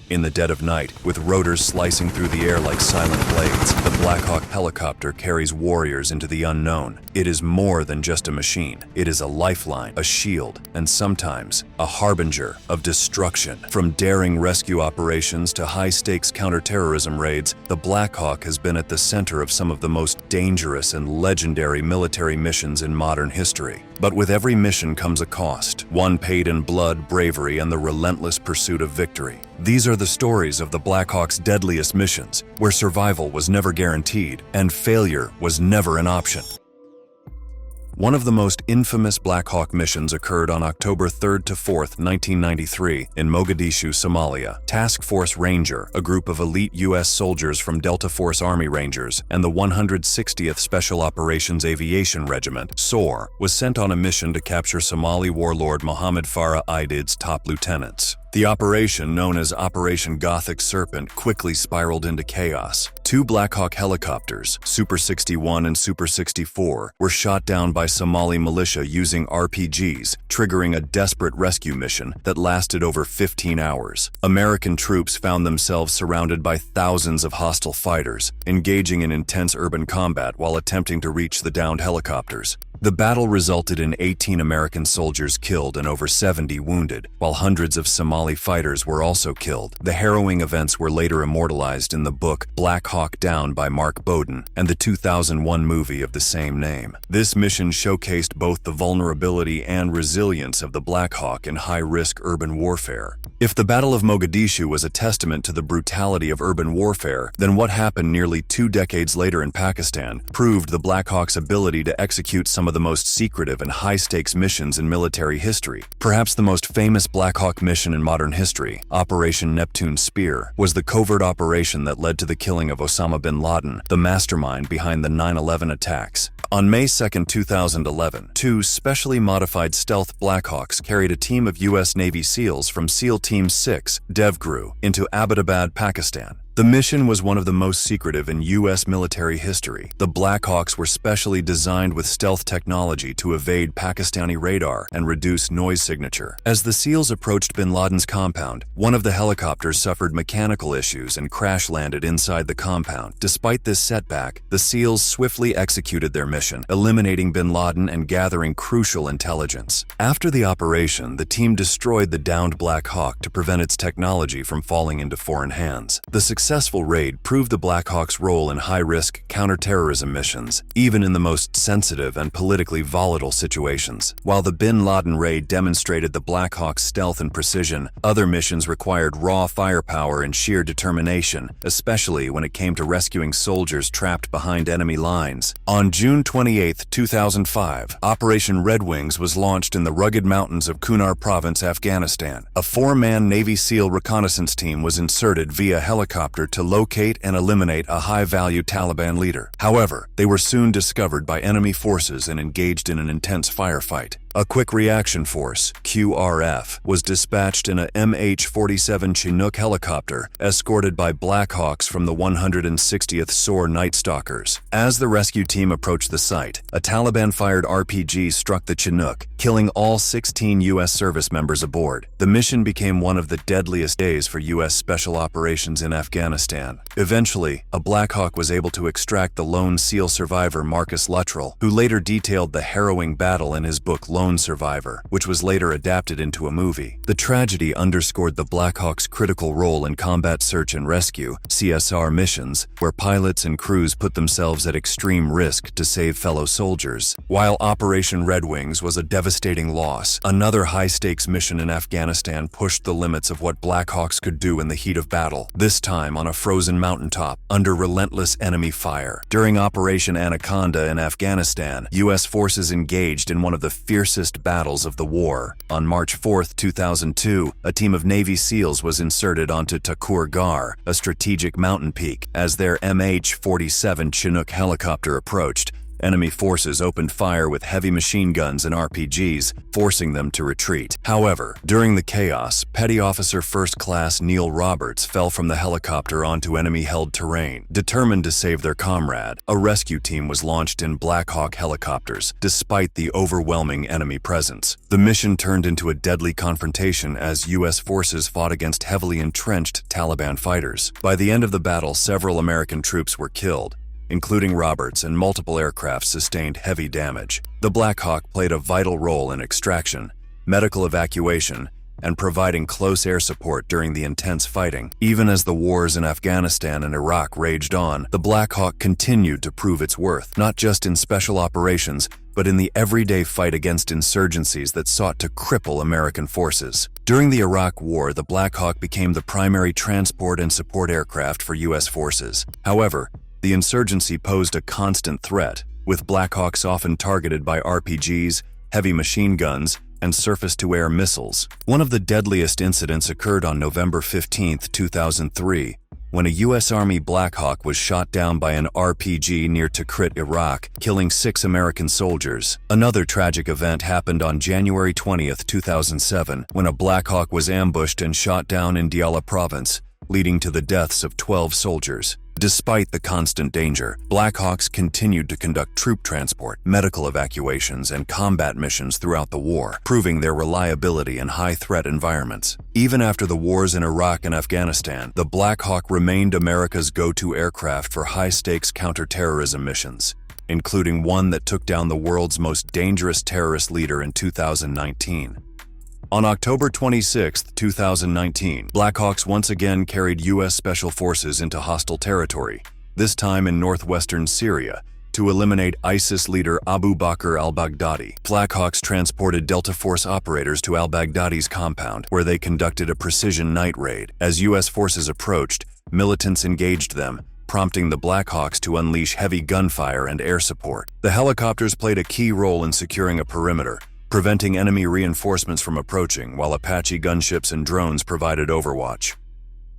In the dead of night, with rotors slicing through the air like silent blades, the Black Hawk helicopter carries warriors into the unknown. It is more than just a machine. It is a lifeline, a shield, and sometimes a harbinger of destruction. From daring rescue operations to high-stakes counterterrorism raids, the Black Hawk has been at the center of some of the most dangerous and legendary military missions in modern history. But with every mission comes a cost, one paid in blood, bravery, and the relentless pursuit of victory. These are the stories of the Black Hawk's deadliest missions, where survival was never guaranteed and failure was never an option. One of the most infamous Black Hawk missions occurred on October 3rd to 4th, 1993 in Mogadishu, Somalia. Task Force Ranger, a group of elite U.S. soldiers from Delta Force Army Rangers and the 160th Special Operations Aviation Regiment, SOAR, was sent on a mission to capture Somali warlord Mohammed Farah Aidid's top lieutenants. The operation, known as Operation Gothic Serpent, quickly spiraled into chaos. Two Black Hawk helicopters, Super 61 and Super 64, were shot down by Somali militia using RPGs, triggering a desperate rescue mission that lasted over 15 hours. American troops found themselves surrounded by thousands of hostile fighters, engaging in intense urban combat while attempting to reach the downed helicopters. The battle resulted in 18 American soldiers killed and over 70 wounded, while hundreds of Somali fighters were also killed. The harrowing events were later immortalized in the book Black Hawk Down by Mark Bowden and the 2001 movie of the same name. This mission showcased both the vulnerability and resilience of the Black Hawk in high-risk urban warfare. If the Battle of Mogadishu was a testament to the brutality of urban warfare, then what happened nearly 2 decades later in Pakistan proved the Black Hawk's ability to execute some of the most secretive and high-stakes missions in military history. Perhaps the most famous Black Hawk mission in modern history, Operation Neptune Spear, was the covert operation that led to the killing of Osama bin Laden, the mastermind behind the 9/11 attacks. On May 2, 2011, two specially modified stealth Black Hawks carried a team of U.S. Navy SEALs from SEAL Team 6, DevGru, into Abbottabad, Pakistan. The mission was one of the most secretive in U.S. military history. The Black Hawks were specially designed with stealth technology to evade Pakistani radar and reduce noise signature. As the SEALs approached bin Laden's compound, one of the helicopters suffered mechanical issues and crash-landed inside the compound. Despite this setback, the SEALs swiftly executed their mission, eliminating bin Laden and gathering crucial intelligence. After the operation, the team destroyed the downed Black Hawk to prevent its technology from falling into foreign hands. The successful raid proved the Black Hawk's role in high-risk counterterrorism missions, even in the most sensitive and politically volatile situations. While the bin Laden raid demonstrated the Black Hawk's stealth and precision, other missions required raw firepower and sheer determination, especially when it came to rescuing soldiers trapped behind enemy lines. On June 28, 2005, Operation Red Wings was launched in the rugged mountains of Kunar Province, Afghanistan. A 4-man Navy SEAL reconnaissance team was inserted via helicopter to locate and eliminate a high-value Taliban leader. However, they were soon discovered by enemy forces and engaged in an intense firefight. A Quick Reaction Force, QRF, was dispatched in a MH-47 Chinook helicopter, escorted by Black Hawks from the 160th SOAR Night Stalkers. As the rescue team approached the site, a Taliban-fired RPG struck the Chinook, killing all 16 U.S. service members aboard. The mission became one of the deadliest days for U.S. Special Operations in Afghanistan. Eventually, a Black Hawk was able to extract the lone SEAL survivor Marcus Luttrell, who later detailed the harrowing battle in his book Lone Survivor, which was later adapted into a movie. The tragedy underscored the Black Hawk's critical role in combat search and rescue, CSR missions, where pilots and crews put themselves at extreme risk to save fellow soldiers. While Operation Red Wings was a devastating loss, another high-stakes mission in Afghanistan pushed the limits of what Black Hawks could do in the heat of battle, this time on a frozen mountaintop, under relentless enemy fire. During Operation Anaconda in Afghanistan, U.S. forces engaged in one of the fiercest battles of the war. On March 4, 2002, a team of Navy SEALs was inserted onto Takur Gar, a strategic mountain peak. As their MH-47 Chinook helicopter approached, Enemy forces opened fire with heavy machine guns and RPGs, forcing them to retreat. However, during the chaos, Petty Officer First Class Neil Roberts fell from the helicopter onto enemy-held terrain. Determined to save their comrade, a rescue team was launched in Black Hawk helicopters, despite the overwhelming enemy presence. The mission turned into a deadly confrontation as U.S. forces fought against heavily entrenched Taliban fighters. By the end of the battle, several American troops were killed, including Roberts, and multiple aircraft sustained heavy damage. The Black Hawk played a vital role in extraction, medical evacuation, and providing close air support during the intense fighting. Even as the wars in Afghanistan and Iraq raged on, the Black Hawk continued to prove its worth, not just in special operations, but in the everyday fight against insurgencies that sought to cripple American forces. During the Iraq War, the Black Hawk became the primary transport and support aircraft for U.S. forces. However, the insurgency posed a constant threat, with Black Hawks often targeted by RPGs, heavy machine guns, and surface-to-air missiles. One of the deadliest incidents occurred on November 15, 2003, when a U.S. Army Black Hawk was shot down by an RPG near Tikrit, Iraq, killing 6 American soldiers. Another tragic event happened on January 20, 2007, when a Black Hawk was ambushed and shot down in Diyala province, leading to the deaths of 12 soldiers. Despite the constant danger, Black Hawks continued to conduct troop transport, medical evacuations, and combat missions throughout the war, proving their reliability in high-threat environments. Even after the wars in Iraq and Afghanistan, the Black Hawk remained America's go-to aircraft for high-stakes counterterrorism missions, including one that took down the world's most dangerous terrorist leader in 2019. On October 26, 2019, Black Hawks once again carried U.S. Special Forces into hostile territory, this time in northwestern Syria, to eliminate ISIS leader Abu Bakr al-Baghdadi. Black Hawks transported Delta Force operators to al-Baghdadi's compound, where they conducted a precision night raid. As U.S. forces approached, militants engaged them, prompting the Black Hawks to unleash heavy gunfire and air support. The helicopters played a key role in securing a perimeter, preventing enemy reinforcements from approaching, while Apache gunships and drones provided overwatch.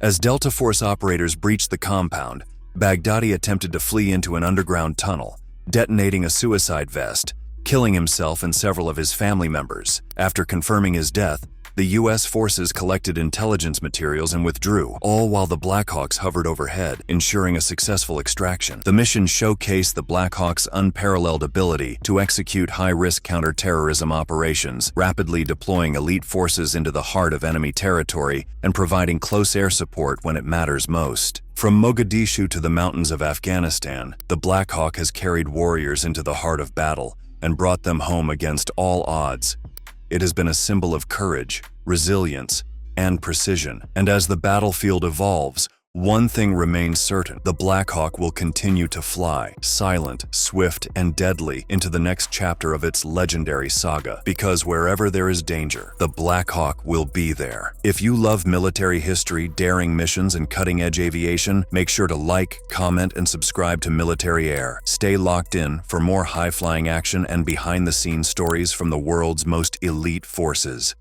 As Delta Force operators breached the compound, Baghdadi attempted to flee into an underground tunnel, detonating a suicide vest, killing himself and several of his family members. After confirming his death, the U.S. forces collected intelligence materials and withdrew, all while the Black Hawks hovered overhead, ensuring a successful extraction. The mission showcased the Black Hawks' unparalleled ability to execute high-risk counterterrorism operations, rapidly deploying elite forces into the heart of enemy territory and providing close air support when it matters most. From Mogadishu to the mountains of Afghanistan, the Black Hawk has carried warriors into the heart of battle and brought them home against all odds. It has been a symbol of courage, resilience, and precision. And as the battlefield evolves, one thing remains certain: the Black Hawk will continue to fly, silent, swift, and deadly, into the next chapter of its legendary saga. Because wherever there is danger, the Black Hawk will be there. If you love military history, daring missions, and cutting-edge aviation, make sure to like, comment, and subscribe to MilitaryAir. Stay locked in for more high-flying action and behind-the-scenes stories from the world's most elite forces.